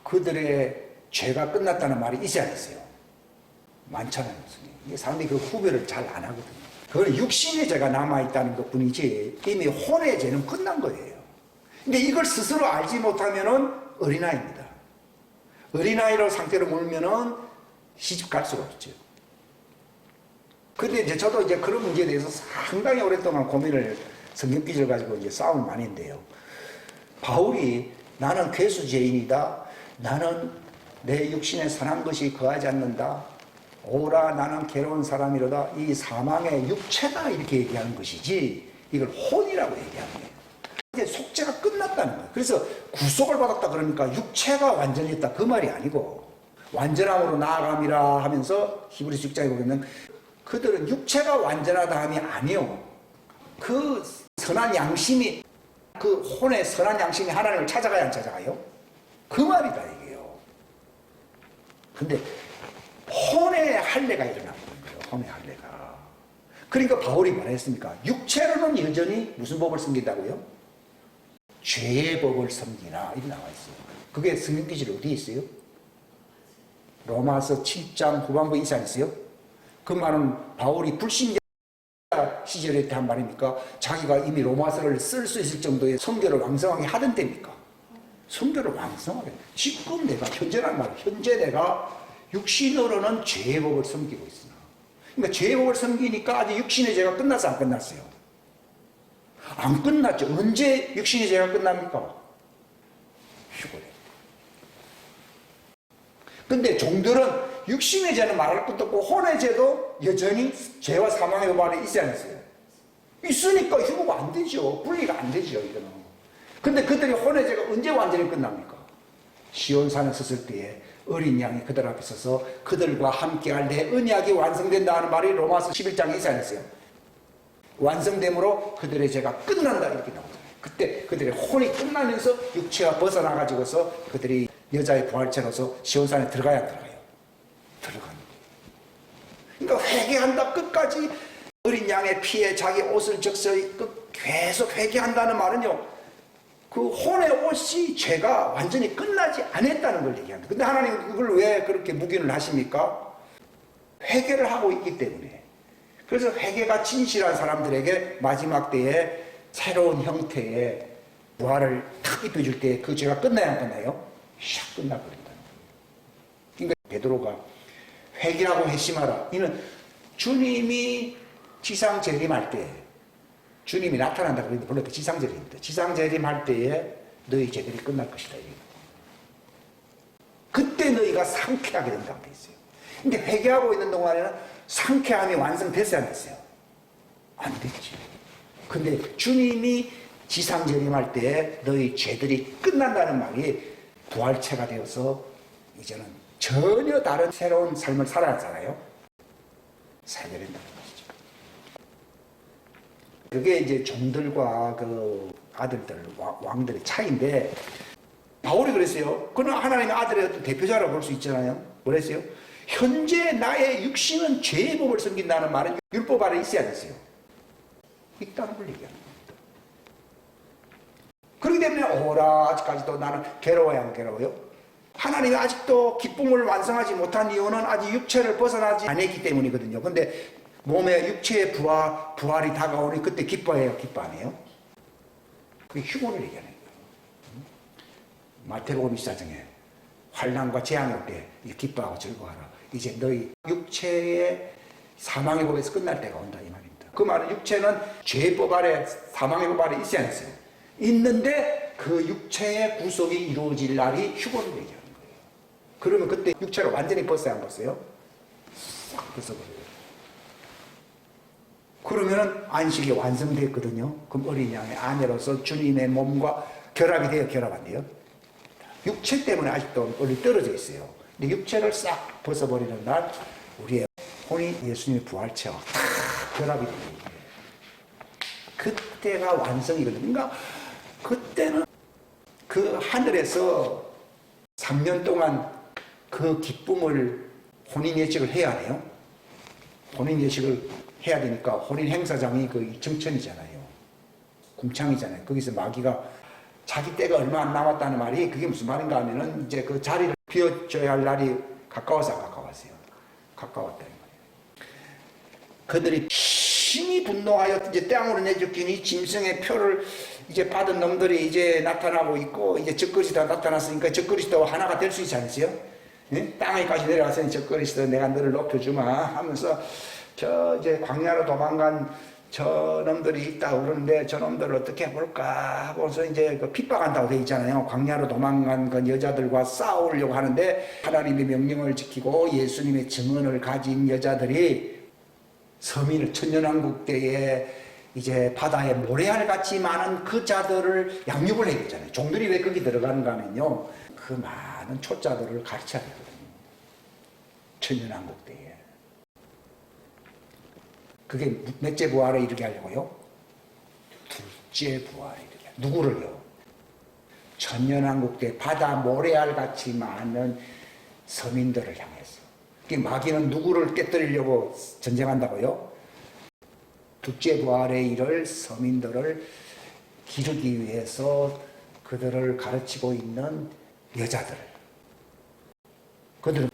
그들의 죄가 끝났다는 말이 있지 않았어요. 많잖아요. 이게 사람들이 그 구별을 잘 안 하거든요. 그건 육신의 죄가 남아있다는 것 뿐이지 이미 혼의 죄는 끝난 거예요. 근데 이걸 스스로 알지 못하면은 어린아이입니다. 어린아이로 상태로 몰면은 시집 갈 수가 없죠. 근데 이제 저도 이제 그런 문제에 대해서 상당히 오랫동안 고민을 성경 기준을 가지고 이제 싸움을 많이 했는데요. 바울이 나는 괴수죄인이다. 나는 내 육신에 선한 것이 거하지 않는다. 오라 나는 괴로운 사람이로다. 이 사망의 육체가 이렇게 얘기하는 것이지 이걸 혼이라고 얘기하는 거예요. 이제 속죄가 끝났다는 거예요. 그래서 구속을 받았다 그러니까 육체가 완전했다 그 말이 아니고 완전함으로 나아감이라 하면서 히브리서 6장에 보면 그들은 육체가 완전하다 함이 아니요. 그 선한 양심이 그 혼의 선한 양심이 하나님을 찾아가야 안 찾아가요? 그 말이다 이게요. 근데 혼의 할례가 일어나는 거예요. 혼의 할례가. 그러니까 바울이 뭐랬습니까? 육체로는 여전히 무슨 법을 섬긴다고요? 죄의 법을 섬기나 이렇게 나와 있어요. 그게 성경 기준이 어디에 있어요? 로마서 7장 후반부에 있지 않았어요? 그 말은 바울이 불신자 시절에 한 말입니까? 자기가 이미 로마서를 쓸 수 있을 정도의 성교를 왕성하게 하던 때입니까? 성교를 왕성하게. 지금 내가 현재란 말이야. 현재 내가 육신으로는 죄의 법을 섬기고 있으나. 그러니까 죄의 법을 섬기니까 아직 육신의 죄가 끝났어 안 끝났어요? 안 끝났죠. 언제 육신의 죄가 끝납니까? 휴거래. 근데 종들은 육신의 죄는 말할 것도 없고 혼의 죄도 여전히 죄와 사망의 법 안에 있지 않았어요? 있으니까 휴거가 안 되죠. 분리가 안 되죠. 이거는. 근데 그들이 혼의 죄가 언제 완전히 끝납니까? 시온산에 섰을 때에 어린 양이 그들 앞에 서서 그들과 함께할 내 언약이 완성된다는 말이 로마서 11장에 있지 않았어요? 완성됨으로 그들의 죄가 끝난다 이렇게 나오잖아요. 그때 그들의 혼이 끝나면서 육체가 벗어나가지고서 그들이 여자의 부활체로서 시온산에 들어가야 안 들어가요? 들어가는 거예요. 그러니까 회개한다 끝까지 어린 양의 피에 자기 옷을 적셔 계속 회개한다는 말은요. 그 혼의 옷이 죄가 완전히 끝나지 않았다는 걸 얘기합니다. 근데 하나님 그걸 왜 그렇게 묵인을 하십니까? 회개를 하고 있기 때문에. 그래서 회개가 진실한 사람들에게 마지막 때에 새로운 형태의 부활을 탁 입혀줄 때 그 죄가 끝나야 안 끝나요? 샥 끝나버린다는 거예요. 그러니까 베드로가 회개하고 회심하라. 이는 주님이 지상 재림할 때 주님이 나타난다 그러는데 물론 그 지상 재림입니다. 지상 재림할 때에 너희 죄들이 끝날 것이다. 그때 너희가 상쾌하게 된다고 돼 있어요. 근데 회개하고 있는 동안에는 상쾌함이 완성됐어야 안 됐어요? 안 됐지. 근데 주님이 지상 재림할 때에 너희 죄들이 끝난다는 말이 부활체가 되어서 이제는 전혀 다른 새로운 삶을 살아야 하잖아요. 살게 된다는 것이죠. 그게 이제 종들과 그 아들들, 왕들의 차이인데 바울이 그랬어요. 그는 하나님의 아들의 어떤 대표자라고 볼 수 있잖아요. 그랬어요. 현재 나의 육신은 죄의 법을 섬긴다는 말은 율법 아래 있어야 됐어요. 있다는 걸 얘기하는 겁니다. 그렇기 때문에 오라 아직까지도 나는 괴로워야 안 괴로워요? 하나님이 아직도 기쁨을 완성하지 못한 이유는 아직 육체를 벗어나지 않았기 때문이거든요. 근데 몸의 육체의 부활이 다가오니 그때 기뻐해요, 기뻐 안 해요? 그게 휴거를 얘기하는 거예요. 마태복음 24장에 환난과 재앙이 올 때 기뻐하고 즐거워하라. 이제 너희 육체의 사망의 법에서 끝날 때가 온다 이 말입니다. 그 말은 육체는 죄법 아래 사망의 법 아래 있어야 했어요. 있는데 그 육체의 구속이 이루어질 날이 휴거를 얘기하는 거예요. 그러면 그때 육체를 완전히 벗어야 안 벗어요? 싹 벗어버려요. 그러면은 안식이 완성됐거든요. 그럼 어린 양의 아내로서 주님의 몸과 결합이 돼요, 결합 안 돼요? 육체 때문에 아직도 멀리 떨어져 있어요. 근데 육체를 싹 벗어버리는 날 우리의 혼이 예수님의 부활체와 다 결합이 돼요. 그때가 완성이거든요. 그러니까 그때는 그 하늘에서 3년 동안 그 기쁨을 혼인 예식을 해야 돼요. 혼인 예식을 해야 되니까 혼인 행사장이 그 정천이잖아요. 궁창이잖아요. 거기서 마귀가 자기 때가 얼마 안 남았다는 말이 그게 무슨 말인가 하면은 이제 그 자리를 비워줘야 할 날이 가까워서 안 가까웠어요. 가까웠다는 말이에요. 그들이 심히 분노하여 이제 땅으로 내쫓기니 짐승의 표를 이제 받은 놈들이 이제 나타나고 있고 이제 적그리스도 다 나타났으니까 적그리스도 하나가 될 수 있지 않으세요? 예? 땅에까지 내려가서니 적그리스도 내가 너를 높여주마 하면서 저 이제 광야로 도망간 저 놈들이 있다고 그러는데 저 놈들을 어떻게 해볼까 하고서 이제 그 핍박한다고 돼 있잖아요. 광야로 도망간 그 여자들과 싸우려고 하는데 하나님의 명령을 지키고 예수님의 증언을 가진 여자들이 서민을 천년왕국 때에 이제 바다에 모래알 같이 많은 그 자들을 양육을 해야 되잖아요. 종들이 왜 거기 들어가는가 하면요. 그 많은 초자들을 가르쳐야 되거든요. 천년왕국 때에. 그게 몇째 부활에 이르게 하려고요? 둘째 부활에 이르게. 누구를요? 천년왕국 때 바다 모래알 같이 많은 서민들을 향해서. 마귀는 누구를 깨뜨리려고 전쟁한다고요? 둘째 부활에 이를 서민들을 기르기 위해서 그들을 가르치고 있는 여자들. 그들은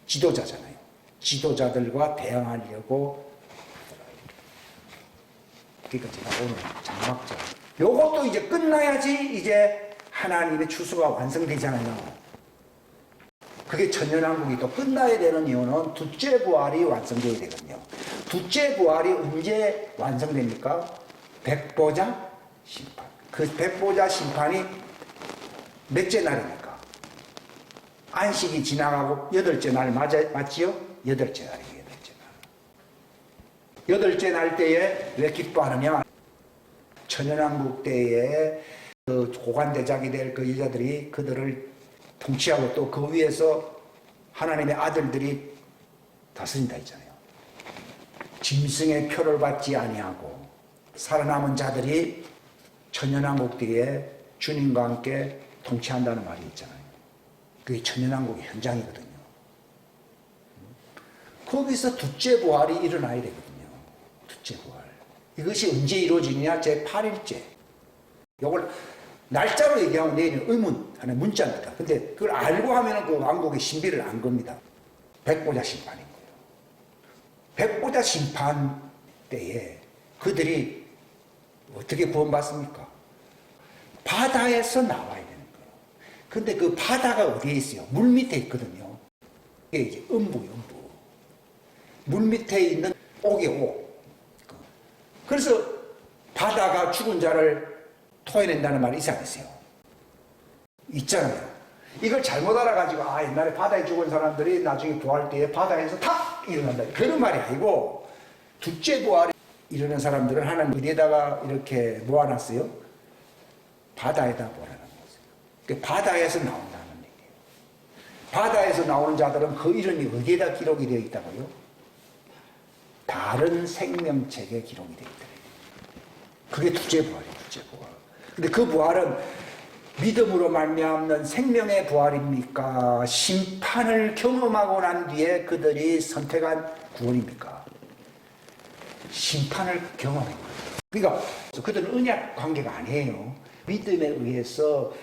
지도자잖아요. 지도자들과 대항하려고. 그러니까 제가 오늘 장막절. 요것도 이제 끝나야지 이제 하나님의 추수가 완성되잖아요. 그게 천년왕국이 또 끝나야 되는 이유는 둘째 부활이 완성되어야 되거든요. 둘째 부활이 언제 완성됩니까? 백보자 심판. 그 백보자 심판이 몇째 날입니까? 안식이 지나가고 여덟째 날 맞지요? 여덟째 날이에요. 여덟째 날 때에 왜 기뻐하느냐? 천연왕국 때에 그 고관대작이 될 그 여자들이 그들을 통치하고 또 그 위에서 하나님의 아들들이 다스린다 했잖아요. 짐승의 표를 받지 아니하고 살아남은 자들이 천연왕국 때에 주님과 함께 통치한다는 말이 있잖아요. 그게 천연왕국의 현장이거든요. 거기서 둘째 부활이 일어나야 되거든요. 둘째 부활. 이것이 언제 이루어지느냐? 제8일째. 이걸 날짜로 얘기하면 내일은 의문, 하는 문자입니다. 근데 그걸 알고 하면 그 왕국의 신비를 안 겁니다. 백보자 심판인 거예요. 백보자 심판 때에 그들이 어떻게 구원받습니까? 바다에서 나와야 되는 거예요. 근데 그 바다가 어디에 있어요? 물 밑에 있거든요. 이게 이제 음부예요, 음부. 물 밑에 있는 옥이 옥. 그래서 바다가 죽은 자를 토해낸다는 말이 이상했어요. 있잖아요. 이걸 잘못 알아가지고 옛날에 바다에 죽은 사람들이 나중에 부활 때에 바다에서 탁 일어난다. 그런 말이 아니고 둘째 부활에 이르는 사람들은 하나님 어디에다가 이렇게 모아놨어요? 바다에다 모아놓은 거죠. 바다에서 나온다는 얘기예요. 바다에서 나오는 자들은 그 이름이 어디에다 기록이 되어 있다고요? 다른 생명책에 기록이 되어 있다. 그게 둘째 부활이에요. 둘째 부활. 근데 그 부활은 믿음으로 말미암는 생명의 부활입니까? 심판을 경험하고 난 뒤에 그들이 선택한 구원입니까? 심판을 경험한 거예요. 그러니까 그들은 언약 관계가 아니에요. 믿음에 의해서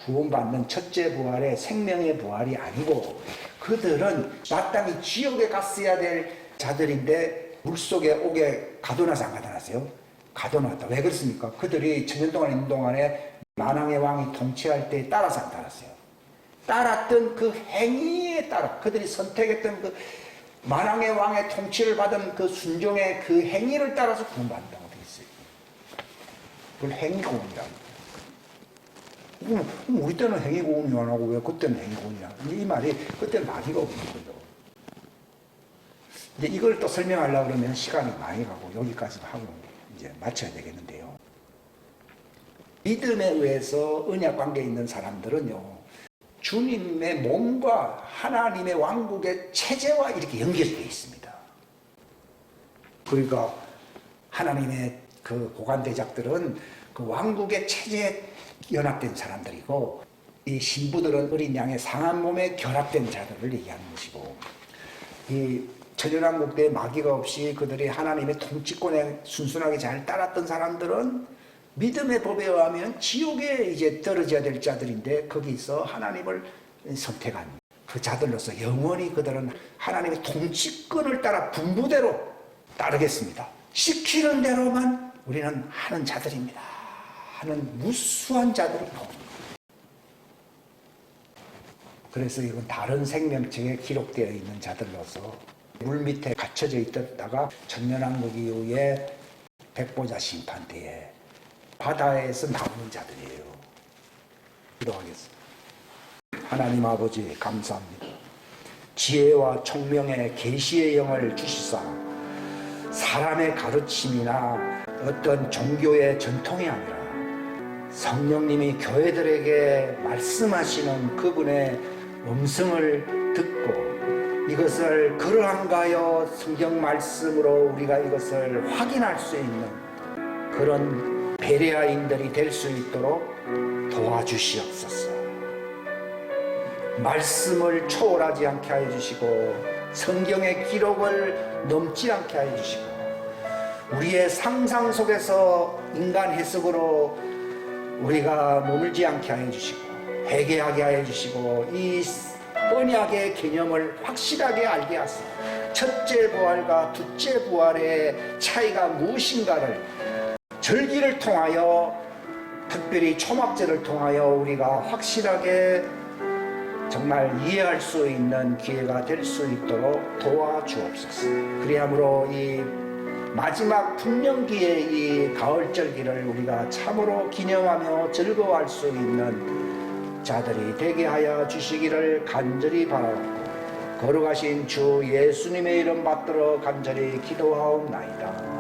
구원받는 첫째 부활의 생명의 부활이 아니고 그들은 마땅히 지옥에 갔어야 될 자들인데 물속에 오게 가둬놔서 안 가둬놨어요? 가둬놨다. 왜 그렇습니까? 그들이 천년 동안 있는 동안에 만왕의 왕이 통치할 때 따라서 안 따랐어요. 따랐던 그 행위에 따라 그들이 선택했던 그 만왕의 왕의 통치를 받은 그 순종의 그 행위를 따라서 구원받는다고 되어 있어요. 그걸 행위구원이라고. 우리 때는 행위구원이 안 하고 왜 그때는 행위구원이야? 이 말이 그때는 마귀가 없는 거죠. 이제 이걸 또 설명하려고 그러면 시간이 많이 가고 여기까지도 하고 이제 마쳐야 되겠는데요. 믿음에 의해서 언약 관계에 있는 사람들은요, 주님의 몸과 하나님의 왕국의 체제와 이렇게 연결되어 있습니다. 그러니까 하나님의 그 고관대작들은 그 왕국의 체제에 연합된 사람들이고 이 신부들은 어린 양의 상한 몸에 결합된 자들을 얘기하는 것이고 이 천연왕국 때 마귀가 없이 그들이 하나님의 통치권에 순순하게 잘 따랐던 사람들은 믿음의 법에 의하면 지옥에 이제 떨어져야 될 자들인데 거기서 하나님을 선택한 그 자들로서 영원히 그들은 하나님의 통치권을 따라 분부대로 따르겠습니다. 시키는 대로만 우리는 하는 자들입니다. 하는 무수한 자들이 나오는 거예요. 그래서 이건 다른 생명체에 기록되어 있는 자들로서 물 밑에 갇혀져 있다가 천년왕국 이후에 백보자 심판 때에 바다에서 나오는 자들이에요. 기도하겠습니다. 하나님 아버지 감사합니다. 지혜와 총명의 계시의 영을 주시사 사람의 가르침이나 어떤 종교의 전통이 아니라 성령님이 교회들에게 말씀하시는 그분의 음성을 듣고 이것을 그러한가요 성경 말씀으로 우리가 이것을 확인할 수 있는 그런 베레아인들이 될 수 있도록 도와주시옵소서. 말씀을 초월하지 않게 하여 주시고 성경의 기록을 넘지 않게 하여 주시고 우리의 상상 속에서 인간 해석으로 우리가 머물지 않게 하여 주시고 회개하게 하여 주시고 이 언약의 개념을 확실하게 알게 하소서. 첫째 부활과 둘째 부활의 차이가 무엇인가를 절기를 통하여 특별히 초막절을 통하여 우리가 확실하게 정말 이해할 수 있는 기회가 될 수 있도록 도와주옵소서. 그리함으로 이 마지막 풍년기의 이 가을절기를 우리가 참으로 기념하며 즐거워할 수 있는 자들이 되게 하여 주시기를 간절히 바라옵고 거룩하신 주 예수님의 이름 받들어 간절히 기도하옵나이다.